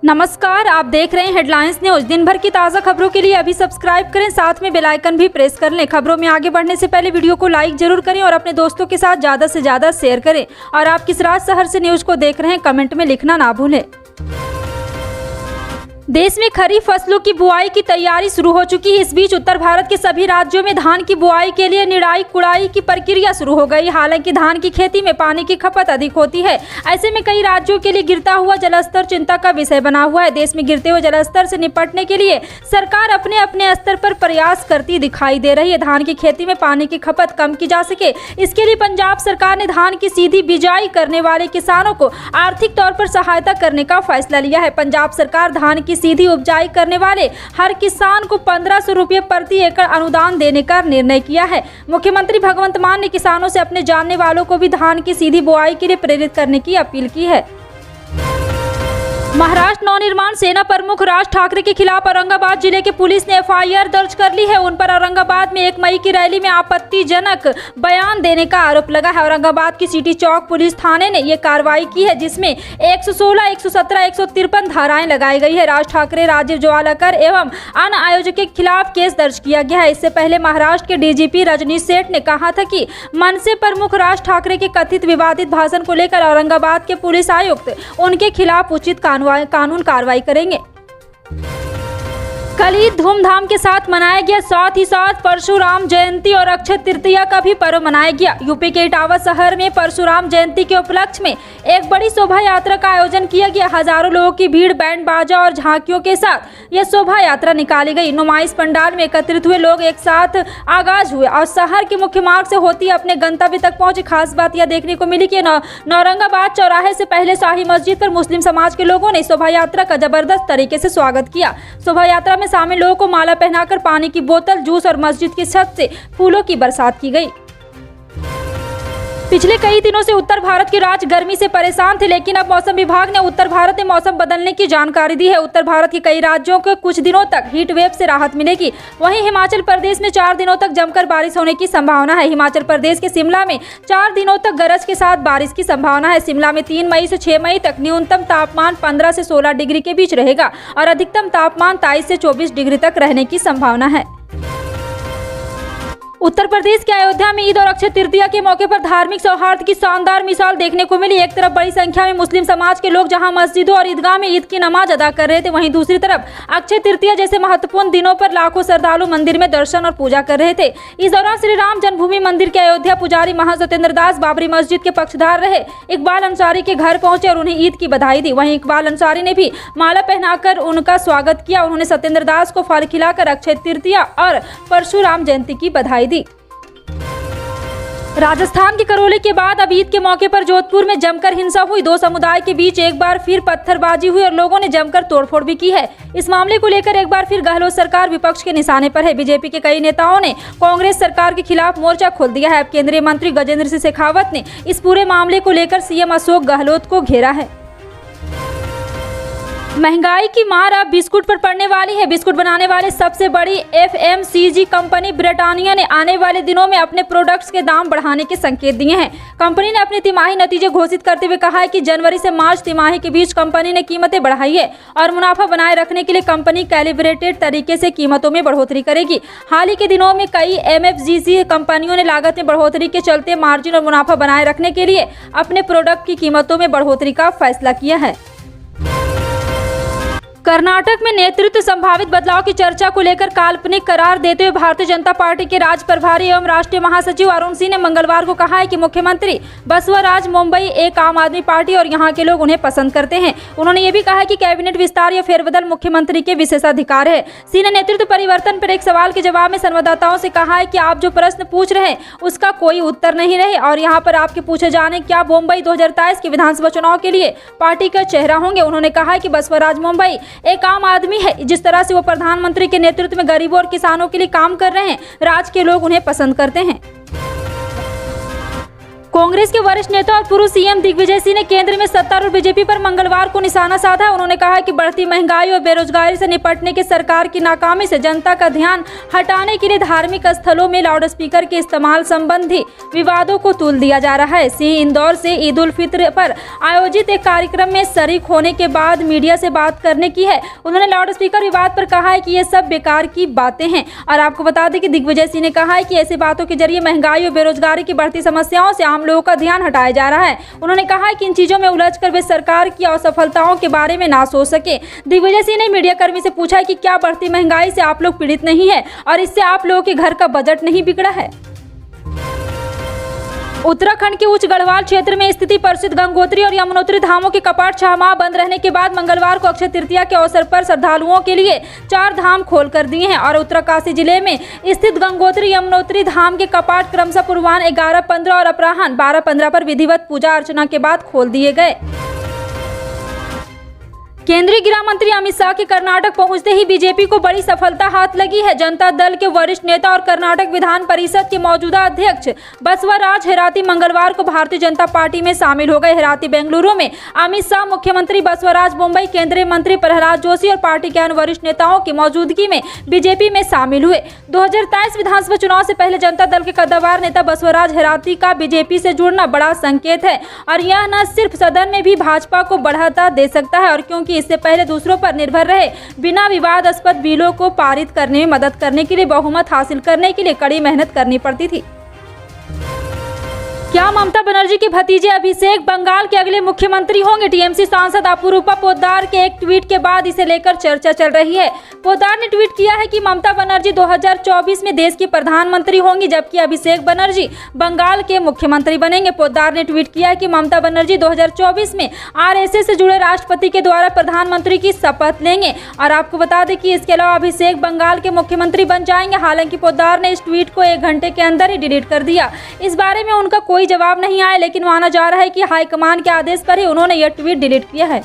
नमस्कार, आप देख रहे हैं हेडलाइंस न्यूज। दिन भर की ताज़ा खबरों के लिए अभी सब्सक्राइब करें, साथ में बेल आइकन भी प्रेस कर लें। खबरों में आगे बढ़ने से पहले वीडियो को लाइक जरूर करें और अपने दोस्तों के साथ ज़्यादा से ज़्यादा शेयर करें। और आप किस राज्य शहर से न्यूज को देख रहे हैं, कमेंट में लिखना ना भूलें। देश में खरीफ फसलों की बुआई की तैयारी शुरू हो चुकी है। इस बीच उत्तर भारत के सभी राज्यों में धान की बुआई के लिए निराई कुड़ाई की प्रक्रिया शुरू हो गई। हालांकि धान की खेती में पानी की खपत अधिक होती है। ऐसे में कई राज्यों के लिए गिरता हुआ जलस्तर चिंता का विषय बना हुआ है। देश में गिरते हुए जलस्तर से निपटने के लिए सरकार अपने अपने स्तर पर प्रयास करती दिखाई दे रही है। धान की खेती में पानी की खपत कम की जा सके, इसके लिए पंजाब सरकार ने धान की सीधी बिजाई करने वाले किसानों को आर्थिक तौर पर सहायता करने का फैसला लिया है। पंजाब सरकार धान की सीधी उपजाई करने वाले हर किसान को 1500 रुपये प्रति एकड़ अनुदान देने का निर्णय किया है। मुख्यमंत्री भगवंत मान ने किसानों से अपने जानने वालों को भी धान की सीधी बुआई के लिए प्रेरित करने की अपील की है। महाराष्ट्र नवनिर्माण सेना प्रमुख राज ठाकरे के खिलाफ औरंगाबाद जिले के पुलिस ने FIR दर्ज कर ली है। उन पर औरंगाबाद में 1 मई की रैली में आपत्तिजनक बयान देने का आरोप लगा है। औरंगाबाद की सिटी चौक पुलिस थाने ने ये कार्रवाई की है, जिसमें 116, 117, 153 धाराएं लगाई गई है। राज ठाकरे, राजीव ज्वालाकर एवं अन्य आयोजक के खिलाफ केस दर्ज किया गया है। इससे पहले महाराष्ट्र के DGP रजनीश सेठ ने कहा था कि मनसे प्रमुख राज ठाकरे के कथित विवादित भाषण को लेकर औरंगाबाद के पुलिस आयुक्त उनके खिलाफ उचित कानून कार्रवाई करेंगे। कल ईद धूमधाम के साथ मनाया गया, साथ ही साथ परशुराम जयंती और अक्षय तृतीया का भी पर्व मनाया गया। यूपी के इटावा शहर में परशुराम जयंती के उपलक्ष्य में एक बड़ी शोभा यात्रा का आयोजन किया गया। हजारों लोगों की भीड़, बैंड बाजा और झांकियों के साथ यह शोभा यात्रा निकाली गई। नुमाइश पंडाल में एकत्रित हुए लोग एक साथ आगाज हुए और शहर के मुख्य मार्ग से होती अपने गंतव्य तक पहुंचे। खास बात यह देखने को मिली कि औरंगाबाद चौराहे से पहले शाही मस्जिद पर मुस्लिम समाज के लोगों ने शोभा यात्रा का जबरदस्त तरीके से स्वागत किया। शोभा यात्रा शामिल लोगों को माला पहनाकर पानी की बोतल, जूस और मस्जिद की छत से फूलों की बरसात की गई। पिछले कई दिनों से उत्तर भारत के राज्य गर्मी से परेशान थे, लेकिन अब मौसम विभाग ने उत्तर भारत में मौसम बदलने की जानकारी दी है। उत्तर भारत के कई राज्यों को कुछ दिनों तक हीट वेव से राहत मिलेगी। वहीं हिमाचल प्रदेश में 4 दिनों तक जमकर बारिश होने की संभावना है। हिमाचल प्रदेश के शिमला में 4 दिनों तक गरज के साथ बारिश की संभावना है। शिमला में 3 मई से 6 मई तक न्यूनतम तापमान 15 से 16 डिग्री के बीच रहेगा और अधिकतम तापमान 23 से 24 डिग्री तक रहने की संभावना है। उत्तर प्रदेश के अयोध्या में ईद और अक्षय तृतीया के मौके पर धार्मिक सौहार्द की शानदार मिसाल देखने को मिली। एक तरफ बड़ी संख्या में मुस्लिम समाज के लोग जहां मस्जिदों और ईदगाह में ईद की नमाज अदा कर रहे थे, वहीं दूसरी तरफ अक्षय तृतीया जैसे महत्वपूर्ण दिनों पर लाखों श्रद्धालु मंदिर में दर्शन और पूजा कर रहे थे। इस दौरान श्री राम जन्मभूमि मंदिर के अयोध्या पुजारी महंत सत्येंद्र दास बाबरी मस्जिद के पक्षधार रहे इकबाल अंसारी के घर पहुंचे और उन्हें ईद की बधाई दी। वहीं इकबाल अंसारी ने भी माला पहनाकर उनका स्वागत किया। उन्होंने सत्येंद्र दास को फल खिलाकर अक्षय तृतीया और परशुराम जयंती की बधाई दी। राजस्थान के करौली के बाद अब ईद के मौके पर जोधपुर में जमकर हिंसा हुई। 2 समुदाय के बीच एक बार फिर पत्थरबाजी हुई और लोगों ने जमकर तोड़फोड़ भी की है। इस मामले को लेकर एक बार फिर गहलोत सरकार विपक्ष के निशाने पर है। बीजेपी के कई नेताओं ने कांग्रेस सरकार के खिलाफ मोर्चा खोल दिया है। अब केंद्रीय मंत्री गजेंद्र सिंह शेखावत ने इस पूरे मामले को लेकर CM अशोक गहलोत को घेरा है। महंगाई की मार अब बिस्कुट पर पड़ने वाली है। बिस्कुट बनाने वाले सबसे बड़ी FMCG कंपनी ब्रिटानिया ने आने वाले दिनों में अपने प्रोडक्ट्स के दाम बढ़ाने के संकेत दिए हैं। कंपनी ने अपने तिमाही नतीजे घोषित करते हुए कहा है कि जनवरी से मार्च तिमाही के बीच कंपनी ने कीमतें बढ़ाई है और मुनाफा बनाए रखने के लिए कंपनी कैलिब्रेटेड तरीके से कीमतों में बढ़ोतरी करेगी। हाल ही के दिनों में कई MFGC कंपनियों ने लागत में बढ़ोतरी के चलते मार्जिन और मुनाफा बनाए रखने के लिए अपने प्रोडक्ट की कीमतों में बढ़ोतरी का फैसला किया है। कर्नाटक में नेतृत्व संभावित बदलाव की चर्चा को लेकर काल्पनिक करार देते हुए भारतीय जनता पार्टी के राज्य प्रभारी एवं राष्ट्रीय महासचिव अरुण सिंह ने मंगलवार को कहा है कि मुख्यमंत्री बसवराज मुंबई एक आम आदमी पार्टी और यहां के लोग उन्हें पसंद करते हैं। उन्होंने ये भी कहा कि कैबिनेट विस्तार या फेरबदल मुख्यमंत्री के विशेषाधिकार है। सिंह ने नेतृत्व परिवर्तन पर एक सवाल के जवाब में संवाददाताओं से कहा है कि आप जो प्रश्न पूछ रहे हैं उसका कोई उत्तर नहीं रहे और यहाँ पर आपके पूछे जाने क्या मुंबई 2023 के विधानसभा चुनाव के लिए पार्टी का चेहरा होंगे। उन्होंने कहा कि बसवराज मुंबई एक आम आदमी है। जिस तरह से वो प्रधानमंत्री के नेतृत्व में गरीबों और किसानों के लिए काम कर रहे हैं, राज्य के लोग उन्हें पसंद करते हैं। कांग्रेस के वरिष्ठ नेता और पूर्व सीएम दिग्विजय सिंह ने केंद्र में सत्तारूढ़ बीजेपी पर मंगलवार को निशाना साधा। उन्होंने कहा कि बढ़ती महंगाई और बेरोजगारी से निपटने की सरकार की नाकामी से जनता का ध्यान हटाने के लिए धार्मिक स्थलों में लाउडस्पीकर के इस्तेमाल संबंधी विवादों को तूल दिया जा रहा है। सिंह इंदौर से ईद उल फित्र पर आयोजित एक कार्यक्रम में शरीक होने के बाद मीडिया से बात करने की है। उन्होंने लाउडस्पीकर विवाद पर कहा है कि ये सब बेकार की बातें हैं और आपको बता दें कि दिग्विजय सिंह ने कहा है कि ऐसी बातों के जरिए महंगाई और बेरोजगारी की बढ़ती समस्याओं से आम लोगों का ध्यान हटाया जा रहा है। उन्होंने कहा है कि इन चीजों में उलझकर वे सरकार की असफलताओं के बारे में ना सोच सके। दिग्विजय सिंह ने मीडिया कर्मी से पूछा है कि क्या बढ़ती महंगाई से आप लोग पीड़ित नहीं है और इससे आप लोगों के घर का बजट नहीं बिगड़ा है। उत्तराखंड के उच्च गढ़वाल क्षेत्र में स्थित प्रसिद्ध गंगोत्री और यमुनोत्री धामों के कपाट 6 माह बंद रहने के बाद मंगलवार को अक्षय तृतीया के अवसर पर श्रद्धालुओं के लिए 4 धाम खोल कर दिए हैं और उत्तरकाशी जिले में स्थित गंगोत्री यमुनोत्री धाम के कपाट क्रमशः पूर्वाह्न 11:15 और अपराह्न 12:15 पर विधिवत पूजा अर्चना के बाद खोल दिए गए। केंद्रीय गृह मंत्री अमित शाह के कर्नाटक पहुंचते ही बीजेपी को बड़ी सफलता हाथ लगी है। जनता दल के वरिष्ठ नेता और कर्नाटक विधान परिषद के मौजूदा अध्यक्ष बसवराज हेराती मंगलवार को भारतीय जनता पार्टी में शामिल हो गए। हेराती बेंगलुरु में अमित शाह, मुख्यमंत्री बसवराज मुंबई, केंद्रीय मंत्री प्रहलाद जोशी और पार्टी के अन्य वरिष्ठ नेताओं की मौजूदगी में बीजेपी में शामिल हुए। 2023 विधानसभा चुनाव से पहले जनता दल के कद्दावर नेता बसवराज हेराती का बीजेपी से जुड़ना बड़ा संकेत है और यह न सिर्फ सदन में भी भाजपा को बढ़ावा दे सकता है और क्योंकि इससे पहले दूसरों पर निर्भर रहे बिना विवादास्पद बिलों को पारित करने में मदद करने के लिए बहुमत हासिल करने के लिए कड़ी मेहनत करनी पड़ती थी। क्या ममता बनर्जी के भतीजे अभिषेक बंगाल के अगले मुख्यमंत्री होंगे? टीएमसी सांसद अपूरूपा पोद्दार के एक ट्वीट के बाद इसे लेकर चर्चा चल रही है। पोद्दार ने ट्वीट किया है कि ममता बनर्जी 2024 में देश की प्रधानमंत्री होंगी जबकि अभिषेक बनर्जी बंगाल के मुख्यमंत्री बनेंगे। पोद्दार ने ट्वीट किया है कि ममता बनर्जी 2024 में आरएसएस से जुड़े राष्ट्रपति के द्वारा प्रधानमंत्री की शपथ लेंगे और आपको बता दें कि इसके अलावा अभिषेक बंगाल के मुख्यमंत्री बन जाएंगे। हालांकि पोद्दार ने इस ट्वीट को 1 घंटे के अंदर ही डिलीट कर दिया। इस बारे में उनका कोई जवाब नहीं आया, लेकिन माना जा रहा है कि हाईकमान के आदेश पर ही उन्होंने यह ट्वीट डिलीट किया है।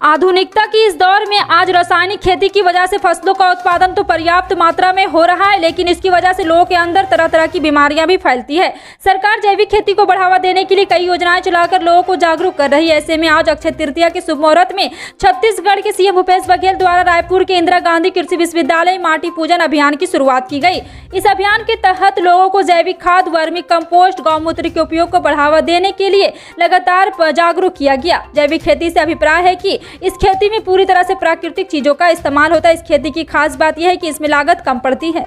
आधुनिकता की इस दौर में आज रासायनिक खेती की वजह से फसलों का उत्पादन तो पर्याप्त मात्रा में हो रहा है, लेकिन इसकी वजह से लोगों के अंदर तरह तरह की बीमारियां भी फैलती है। सरकार जैविक खेती को बढ़ावा देने के लिए कई योजनाएं चलाकर लोगों को जागरूक कर रही है। ऐसे में आज अक्षय तृतीया के शुभ मुहूर्त में छत्तीसगढ़ के सीएम भूपेश बघेल द्वारा रायपुर के इंदिरा गांधी कृषि विश्वविद्यालय माटी पूजन अभियान की शुरुआत की गई। इस अभियान के तहत लोगों को जैविक खाद, वर्मी कंपोस्ट, गौमूत्र के उपयोग को बढ़ावा देने के लिए लगातार जागरूक किया गया। जैविक खेती से अभिप्राय है कि इस खेती में पूरी तरह से प्राकृतिक चीजों का इस्तेमाल होता है। इस खेती की खास बात यह है कि इसमें लागत कम पड़ती है।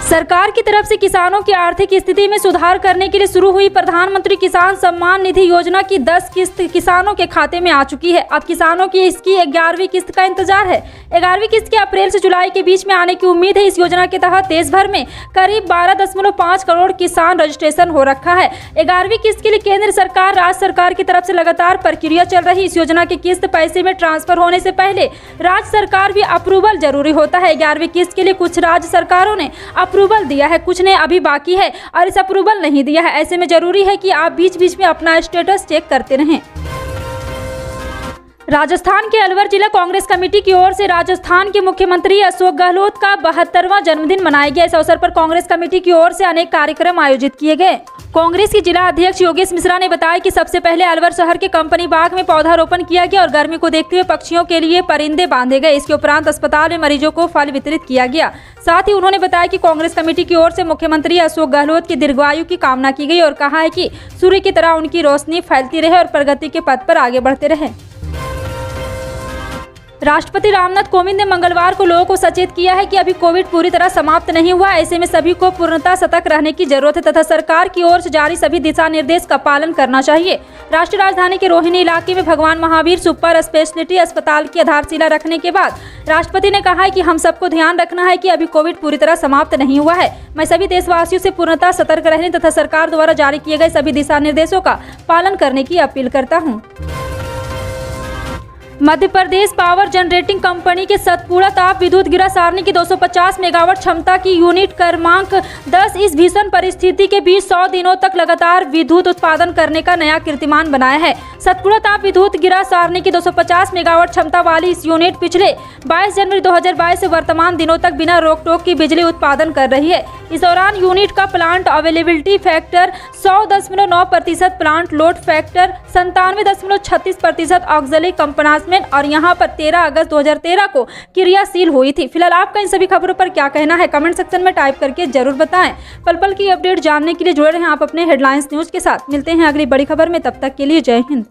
सरकार की तरफ से किसानों की आर्थिक स्थिति में सुधार करने के लिए शुरू हुई प्रधानमंत्री किसान सम्मान निधि योजना की 10 किस्त किसानों के खाते में आ चुकी है। अब किसानों की इसकी 11वीं किस्त का इंतजार है। 11वीं किस्त के अप्रैल से जुलाई के बीच में आने की उम्मीद है। इस योजना के तहत देश भर में करीब 12.5 करोड़ किसान रजिस्ट्रेशन हो रखा है। 11वीं किस्त के लिए केंद्र सरकार, राज्य सरकार की तरफ से लगातार प्रक्रिया चल रही। इस योजना की किस्त पैसे में ट्रांसफर होने से पहले राज्य सरकार भी अप्रूवल जरूरी होता है। 11वीं किस्त के लिए कुछ राज्य सरकारों ने अप्रूवल दिया है, कुछ ने अभी बाकी है और इस अप्रूवल नहीं दिया है। ऐसे में जरूरी है कि आप बीच बीच में अपना स्टेटस चेक करते रहें। राजस्थान के अलवर जिला कांग्रेस कमेटी की ओर से राजस्थान के मुख्यमंत्री अशोक गहलोत का 72वां जन्मदिन मनाया गया। इस अवसर पर कांग्रेस कमेटी की ओर से अनेक कार्यक्रम आयोजित किए गए। कांग्रेस के जिला अध्यक्ष योगेश मिश्रा ने बताया कि सबसे पहले अलवर शहर के कंपनी बाग में पौधारोपण किया गया और गर्मी को देखते हुए पक्षियों के लिए परिंदे बांधे गए। इसके उपरांत अस्पताल में मरीजों को फल वितरित किया गया। साथ ही उन्होंने बताया कि कांग्रेस कमेटी की ओर से मुख्यमंत्री अशोक गहलोत की दीर्घायु की कामना की गई और कहा है कि सूर्य की तरह उनकी रोशनी फैलती रहे और प्रगति के पथ पर आगे बढ़ते रहे। राष्ट्रपति रामनाथ कोविंद ने मंगलवार को लोगों को सचेत किया है कि अभी कोविड पूरी तरह समाप्त नहीं हुआ। ऐसे में सभी को पूर्णतः सतर्क रहने की जरूरत है तथा सरकार की ओर से जारी सभी दिशा निर्देश का पालन करना चाहिए। राष्ट्रीय राजधानी के रोहिणी इलाके में भगवान महावीर सुपर स्पेशलिटी अस्पताल की आधारशिला रखने के बाद राष्ट्रपति ने कहा है कि हम सबको ध्यान रखना है कि अभी कोविड पूरी तरह समाप्त नहीं हुआ है। मैं सभी देशवासियों से पूर्णतः सतर्क रहने तथा सरकार द्वारा जारी किए गए सभी दिशा निर्देशों का पालन करने की अपील करता हूँ। Madhya Pradesh power generating company के सतपुड़ा ताप विद्युत गिरा सारणी की 250 मेगावाट क्षमता की यूनिट क्रमांक 10 इस भीषण परिस्थिति के बीच 100 दिनों तक लगातार विद्युत उत्पादन करने का नया कीर्तिमान बनाया है। सतपुड़ा ताप विद्युत गिरा सारणी की 250 मेगावाट क्षमता वाली इस यूनिट पिछले 22 जनवरी 2022 से वर्तमान दिनों तक बिना रोक टोक की बिजली उत्पादन कर रही है। इस दौरान यूनिट का plant availability factor 100.9%, plant load factor 97.36%, auxiliary कंपनासमेंट और यहां पर 13 अगस्त 2013 को क्रियाशील हुई थी। फिलहाल आपका इन सभी खबरों पर क्या कहना है कमेंट सेक्शन में टाइप करके जरूर बताएं। पल पल की अपडेट जानने के लिए जुड़े रहें आप अपने हेडलाइंस न्यूज के साथ। मिलते हैं अगली बड़ी खबर में, तब तक के लिए जय हिंद।